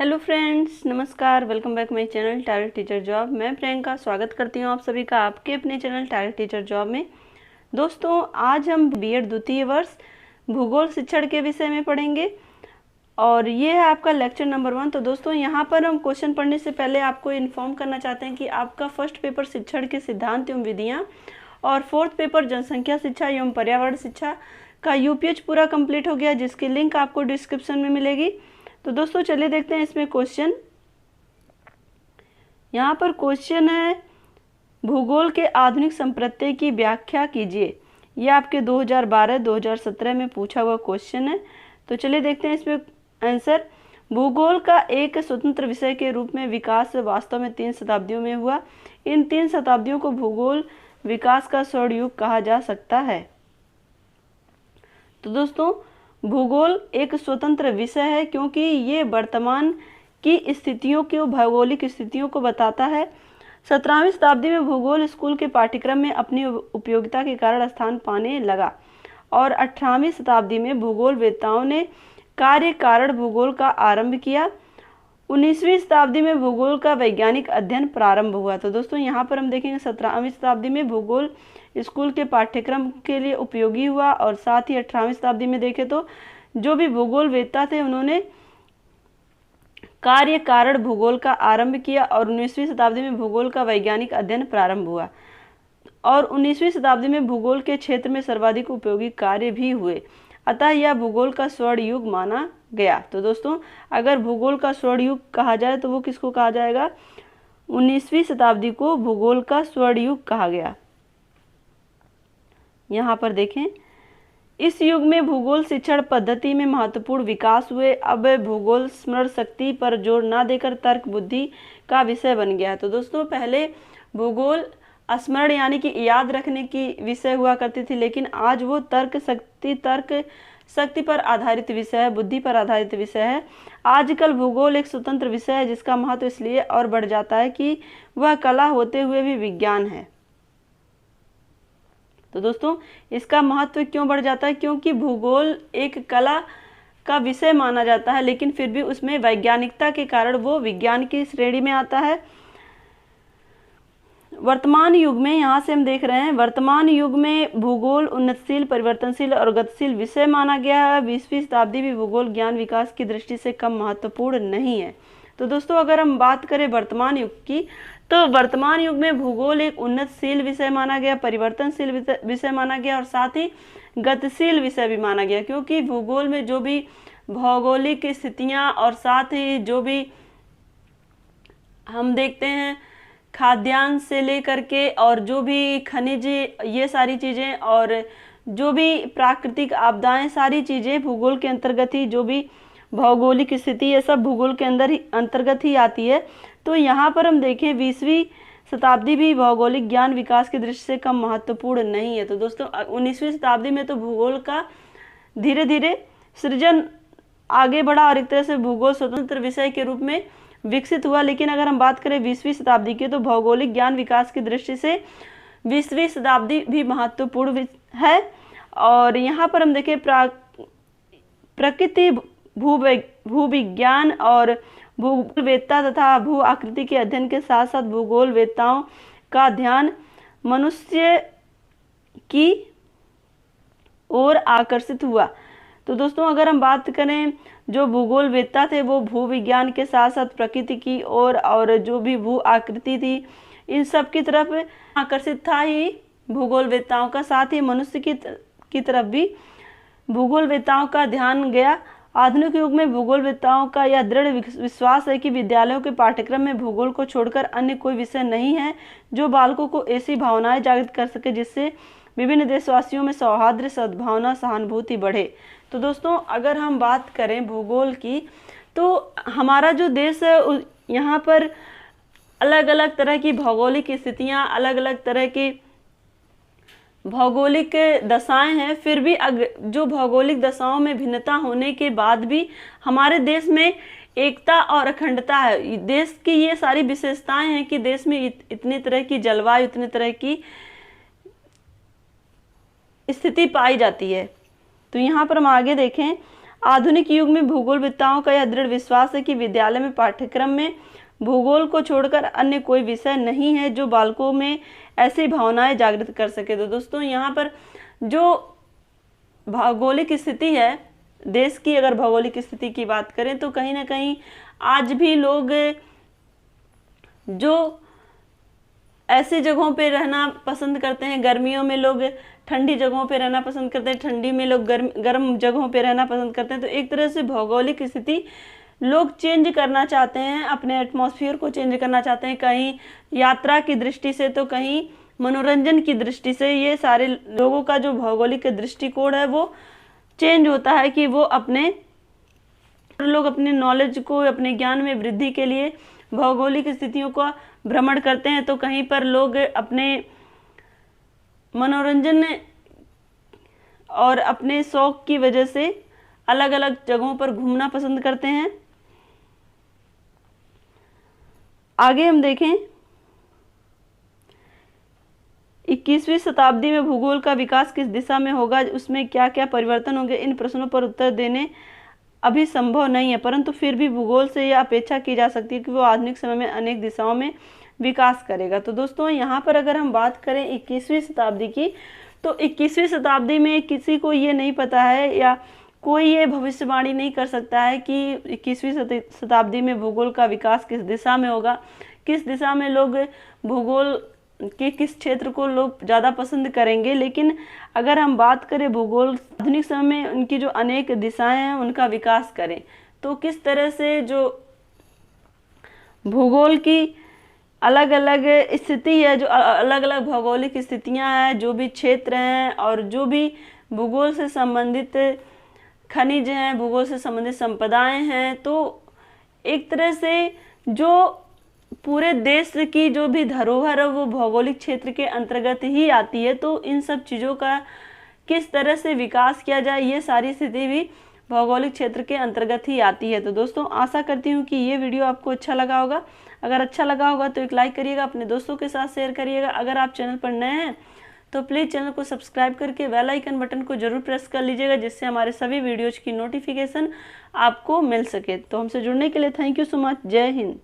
Hello friends, नमस्कार। Welcome back my channel talent teacher job. मैं प्रियंका स्वागत करती हूँ आप सभी का आपके अपने चैनल टैलेंट टीचर जॉब में। दोस्तों, आज हम बीएड द्वितीय वर्ष भूगोल शिक्षण के विषय में पढ़ेंगे और ये है आपका लेक्चर नंबर 1। तो दोस्तों, यहाँ पर हम क्वेश्चन पढ़ने से पहले आपको इन्फॉर्म करना चाहते हैं कि आपका फर्स्ट पेपर शिक्षण के सिद्धांत एवं विधियाँ और फोर्थ पेपर जनसंख्या शिक्षा एवं पर्यावरण शिक्षा का यूपीएच पूरा कंप्लीट हो गया, जिसकी लिंक आपको डिस्क्रिप्शन में मिलेगी। तो दोस्तों, चलिए देखते हैं इसमें क्वेश्चन। यहाँ पर क्वेश्चन है, भूगोल के आधुनिक संप्रत्यय की व्याख्या कीजिए। यह आपके 2012-2017 में पूछा हुआ क्वेश्चन है। तो चलिए देखते हैं इसमें आंसर। भूगोल का एक स्वतंत्र विषय के रूप में विकास वास्तव में 3 शताब्दियों में हुआ। इन 3 शताब्दियों को भूगोल विकास का स्वर्ण युग कहा जा सकता है। तो दोस्तों, भूगोल एक स्वतंत्र विषय है क्योंकि ये वर्तमान की स्थितियों की भौगोलिक स्थितियों को बताता है। 17वीं शताब्दी में भूगोल स्कूल के पाठ्यक्रम में अपनी उपयोगिता के कारण स्थान पाने लगा और 18वीं शताब्दी में भूगोल वेत्ताओं ने कार्य कारण भूगोल का आरंभ किया। 19वीं शताब्दी में भूगोल का वैज्ञानिक अध्ययन प्रारंभ हुआ। तो दोस्तों, यहाँ पर हम देखेंगे 17वीं शताब्दी में भूगोल स्कूल के पाठ्यक्रम के लिए उपयोगी हुआ और साथ ही 18वीं शताब्दी में देखें तो जो भी भूगोल वेत्ता थे उन्होंने कार्य कारण भूगोल का आरंभ किया और 19वीं शताब्दी में भूगोल का वैज्ञानिक अध्ययन प्रारंभ हुआ और 19वीं शताब्दी में भूगोल के क्षेत्र में सर्वाधिक उपयोगी कार्य भी हुए। अतः यह भूगोल का स्वर्ण युग माना गया। तो दोस्तों, अगर भूगोल का स्वर्ण युग कहा जाए तो वो किसको कहा जाएगा? 19वीं शताब्दी को भूगोल का स्वर्ण युग कहा गया। यहाँ पर देखें, इस युग में भूगोल शिक्षण पद्धति में महत्वपूर्ण विकास हुए। अब भूगोल स्मरण शक्ति पर जोर न देकर तर्क बुद्धि का विषय बन गया। तो दोस्तों, पहले भूगोल स्मरण यानी कि याद रखने की विषय हुआ करती थी, लेकिन आज वो तर्क शक्ति पर आधारित विषय है, बुद्धि पर आधारित विषय है। आजकल भूगोल एक स्वतंत्र विषय है जिसका महत्व इसलिए और बढ़ जाता है कि वह कला होते हुए भी विज्ञान है। तो दोस्तों, इसका महत्व क्यों बढ़ जाता है? क्योंकि भूगोल एक कला का विषय माना जाता है, लेकिन फिर भी उसमें वैज्ञानिकता के कारण वो विज्ञान की श्रेणी में आता है। वर्तमान युग में, यहाँ से हम देख रहे हैं, वर्तमान युग में भूगोल उन्नतशील, परिवर्तनशील और गतिशील विषय माना गया है। 20वीं शताब्दी भी भूगोल ज्ञान विकास की दृष्टि से कम महत्वपूर्ण नहीं है। तो दोस्तों, अगर हम बात करें वर्तमान युग की, तो वर्तमान युग में भूगोल एक उन्नतशील विषय माना गया, परिवर्तनशील विषय माना गया और साथ ही गतिशील विषय भी माना गया, क्योंकि भूगोल में जो भी भौगोलिक स्थितियां और साथ ही जो भी हम देखते हैं खाद्यान्न से लेकर के और जो भी खनिज, ये सारी चीज़ें और जो भी प्राकृतिक आपदाएं, सारी चीज़ें भूगोल के अंतर्गत ही, जो भी भौगोलिक स्थिति ये सब भूगोल के अंतर्गत ही आती है। तो यहाँ पर हम देखें 20वीं शताब्दी भी भौगोलिक ज्ञान विकास की दृष्टि से कम महत्वपूर्ण नहीं है। तो दोस्तों, 19वीं शताब्दी में तो भूगोल का धीरे धीरे सृजन आगे बढ़ा और एक तरह से भूगोल स्वतंत्र विषय के रूप में विकसित हुआ। लेकिन अगर हम बात करें 20वीं शताब्दी की, तो भौगोलिक ज्ञान विकास की दृष्टि से 20वीं शताब्दी भी महत्वपूर्ण है। और यहाँ पर हम देखें प्रकृति, भूविज्ञान और भूगोलवेत्ता तथा भू आकृति के अध्ययन के साथ साथ भूगोलवेत्ताओं का ध्यान मनुष्य की ओर आकर्षित हुआ। तो दोस्तों, अगर हम बात करें, जो भूगोलवेत्ता थे वो भूविज्ञान के साथ साथ प्रकृति की ओर और जो भी भू आकृति थी, इन सब की तरफ आकर्षित था ही भूगोलवेत्ताओं का। साथ ही मनुष्य की तरफ भी भूगोलवेत्ताओं का ध्यान गया। आधुनिक युग में भूगोलवेत्ताओं का यह दृढ़ विश्वास है कि विद्यालयों के पाठ्यक्रम में भूगोल को छोड़कर अन्य कोई विषय नहीं है जो बालकों को ऐसी भावनाएं जागृत कर सके जिससे विभिन्न देशवासियों में सौहार्द, सद्भावना, सहानुभूति बढ़े। तो दोस्तों, अगर हम बात करें भूगोल की, तो हमारा जो देश है यहाँ पर अलग अलग तरह की भौगोलिक स्थितियाँ, अलग अलग तरह की भौगोलिक दशाएं हैं। फिर भी जो भौगोलिक दशाओं में भिन्नता होने के बाद भी हमारे देश में एकता और अखंडता है। देश की ये सारी विशेषताएं हैं कि देश में इतनी तरह की जलवायु, इतनी तरह की स्थिति पाई जाती है। तो यहाँ पर हम आगे देखें, आधुनिक युग में भूगोलवेत्ताओं का यह दृढ़ विश्वास है कि विद्यालय में पाठ्यक्रम में भूगोल को छोड़कर अन्य कोई विषय नहीं है जो बालकों में ऐसी भावनाएं जागृत कर सके। तो दोस्तों यहाँ पर जो भौगोलिक स्थिति है देश की, अगर भौगोलिक स्थिति की बात करें तो कहीं ना कहीं आज भी लोग जो ऐसी जगहों पे रहना पसंद करते हैं, गर्मियों में लोग ठंडी जगहों पे रहना पसंद करते हैं, ठंडी में लोग गर्म जगहों पे रहना पसंद करते हैं। तो एक तरह से भौगोलिक स्थिति लोग चेंज करना चाहते हैं, अपने एटमॉस्फेयर को चेंज करना चाहते हैं, कहीं यात्रा की दृष्टि से तो कहीं मनोरंजन की दृष्टि से। ये सारे लोगों का जो भौगोलिक दृष्टिकोण है वो चेंज होता है कि वो लोग अपने नॉलेज को, अपने ज्ञान में वृद्धि के लिए भौगोलिक स्थितियों का भ्रमण करते हैं। तो कहीं पर लोग अपने मनोरंजन और अपने शौक की वजह से अलग अलग जगहों पर घूमना पसंद करते हैं। आगे हम देखें 21वीं शताब्दी में भूगोल का विकास किस दिशा में होगा, उसमें क्या क्या परिवर्तन होंगे। इन प्रश्नों पर उत्तर देने अभी संभव नहीं है, परंतु फिर भी भूगोल से यह अपेक्षा की जा सकती है कि वो आधुनिक समय में अनेक दिशाओं में विकास करेगा। तो दोस्तों यहाँ पर अगर हम बात करें 21वीं शताब्दी की, तो 21वीं शताब्दी में किसी को ये नहीं पता है या कोई ये भविष्यवाणी नहीं कर सकता है कि 21वीं शताब्दी में भूगोल का विकास किस दिशा में होगा, किस दिशा में लोग भूगोल के किस क्षेत्र को लोग ज़्यादा पसंद करेंगे। लेकिन अगर हम बात करें भूगोल आधुनिक समय में उनकी जो अनेक दिशाएं हैं उनका विकास करें, तो किस तरह से जो भूगोल की अलग अलग स्थिति है, जो अलग अलग भौगोलिक स्थितियां हैं, जो भी क्षेत्र हैं और जो भी भूगोल से संबंधित खनिज हैं, भूगोल से संबंधित संपदाएं हैं, तो एक तरह से जो पूरे देश की जो भी धरोहर है वो भौगोलिक क्षेत्र के अंतर्गत ही आती है। तो इन सब चीज़ों का किस तरह से विकास किया जाए, ये सारी स्थिति भी भौगोलिक क्षेत्र के अंतर्गत ही आती है। तो दोस्तों आशा करती हूँ कि ये वीडियो आपको अच्छा लगा होगा। अगर अच्छा लगा होगा तो एक लाइक करिएगा, अपने दोस्तों के साथ शेयर करिएगा। अगर आप चैनल पर नए हैं तो प्लीज़ चैनल को सब्सक्राइब करके बेल आइकन बटन को जरूर प्रेस कर लीजिएगा, जिससे हमारे सभी वीडियोज़ की नोटिफिकेशन आपको मिल सके। तो हमसे जुड़ने के लिए थैंक यू सो मच। जय हिंद।